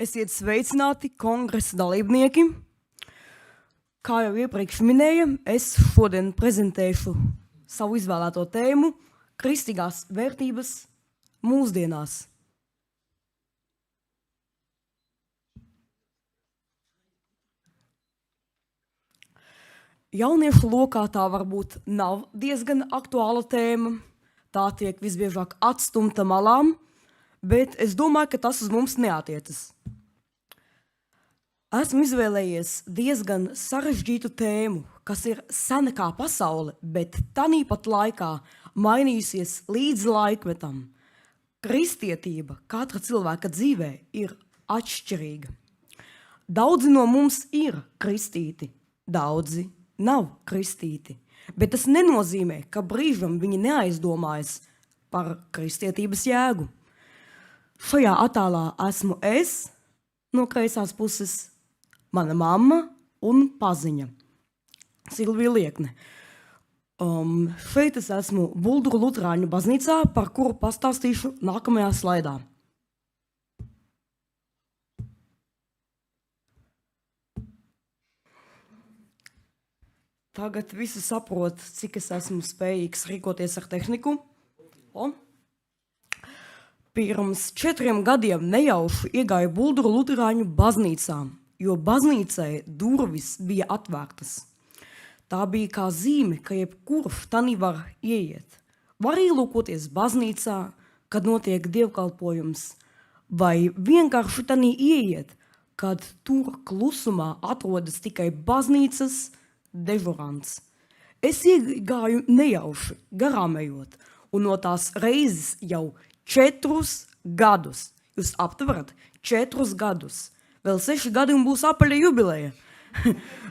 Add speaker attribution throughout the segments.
Speaker 1: Esiet sveicināti kongresa dalībnieki. Kā jau iepriekš minēja, es šodien prezentēšu savu izvēlēto tēmu – kristīgās vērtības mūsdienās. Jauniešu lokā tā varbūt nav diezgan aktuāla tēma, tā tiek visbiežāk atstumta malām, bet es domāju, ka tas uz mums neatiecas. Esmu izvēlējies diezgan sarežģītu tēmu, kas ir sena kā pasaule, bet tanīpat laikā mainījusies līdz laikmetam. Kristietība katra cilvēka dzīvē ir atšķirīga. Daudzi no mums ir kristīti, daudzi nav kristīti, bet tas nenozīmē, ka brīžam viņi neaizdomājas par kristietības jēgu. Šajā attēlā esmu es, no kreisās puses, mana mamma un paziņa, Silvija Liekne. Šeit es esmu Bulduru Luterāņu baznīcā, par kuru pastāstīšu nākamajā slaidā. Tagad visi saprot, cik es esmu spējīgs rīkoties ar tehniku. Pirms 4 gadiem nejauši iegāju Bulduru Luterāņu baznīcā, jo baznīcai durvis bija atvērtas. Tā bija kā zīme, ka jebkurš tanī var ieiet. Var ielūkoties baznīcā, kad notiek dievkalpojums, vai vienkārši tanī ieiet, kad tur klusumā atrodas tikai baznīcas dežurants. Es iegāju nejauši, garām ejot, un no tās reizes jau 4 gadus. Jūs aptverat? 4 gadus. Vēl 6 gadi un būs apaļa jubileja.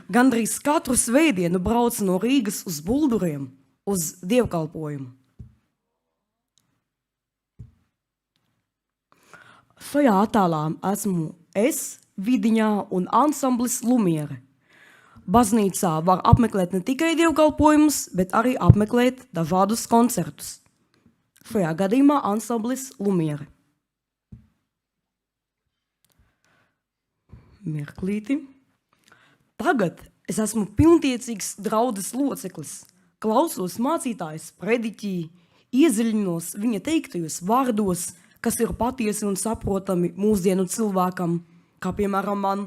Speaker 1: Gandrīz katru svētdienu brauc no Rīgas uz Bulduriem, uz dievkalpojumu. Šajā attēlā esmu es, Vidiņā un ansamblis Lumiere. Baznīcā var apmeklēt ne tikai dievkalpojumus, bet arī apmeklēt dažādus koncertus. Šajā gadījumā ansamblis Lumiere. Mirklīti. Tagad es esmu pilntiecīgs draudzes loceklis, klausos mācītājas prediķī, iedziļinos viņa teiktajos vārdos, kas ir patiesi un saprotami mūsdienu cilvēkam, kā piemēram man,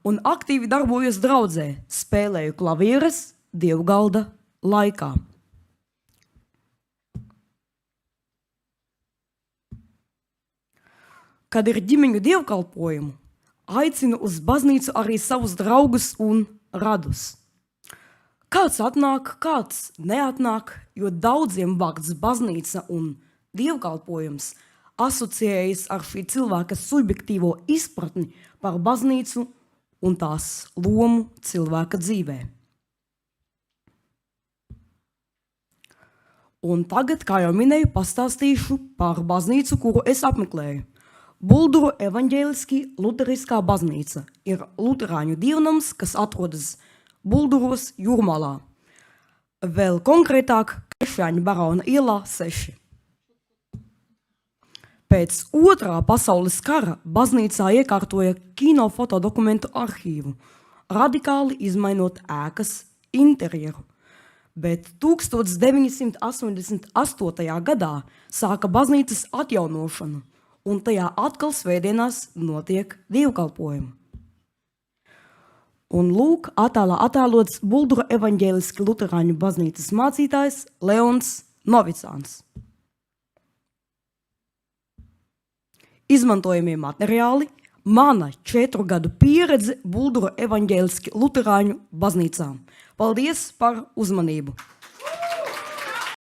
Speaker 1: un aktīvi darbojos draudzē, spēlēju klavieres dievgalda laikā. Kad ir ģimeņu dievkalpojumu, aicinu uz baznīcu arī savus draugus un radus. Kāds atnāk, kāds neatnāk, jo daudziem vārds baznīca un dievkalpojums asociējas ar šī cilvēka subjektīvo izpratni par baznīcu un tās lomu cilvēka dzīvē. Un tagad, kā jau minēju, pastāstīšu par baznīcu, kuru es apmeklēju. Bulduru evaņģēliski luteriskā baznīca ir luterāņu dievnams, kas atrodas Bulduros Jūrmalā. Vēl konkrētāk Krešāņu barona ielā 6. Pēc 2. pasaules kara baznīcā iekārtoja kinofotodokumentu arhīvu, radikāli izmainot ēkas interjeru. Bet 1988. gadā sāka baznīcas atjaunošanu, un tajā atkal svētdienās notiek dievkalpojumi. Un lūk, attēlā attēlots Buldura evaņģēliski luterāņu baznīcas mācītājs Leons Novicāns. Izmantojamie materiāli – mana 4 gadu pieredze Buldura evaņģēliski luterāņu baznīcām. Paldies par uzmanību!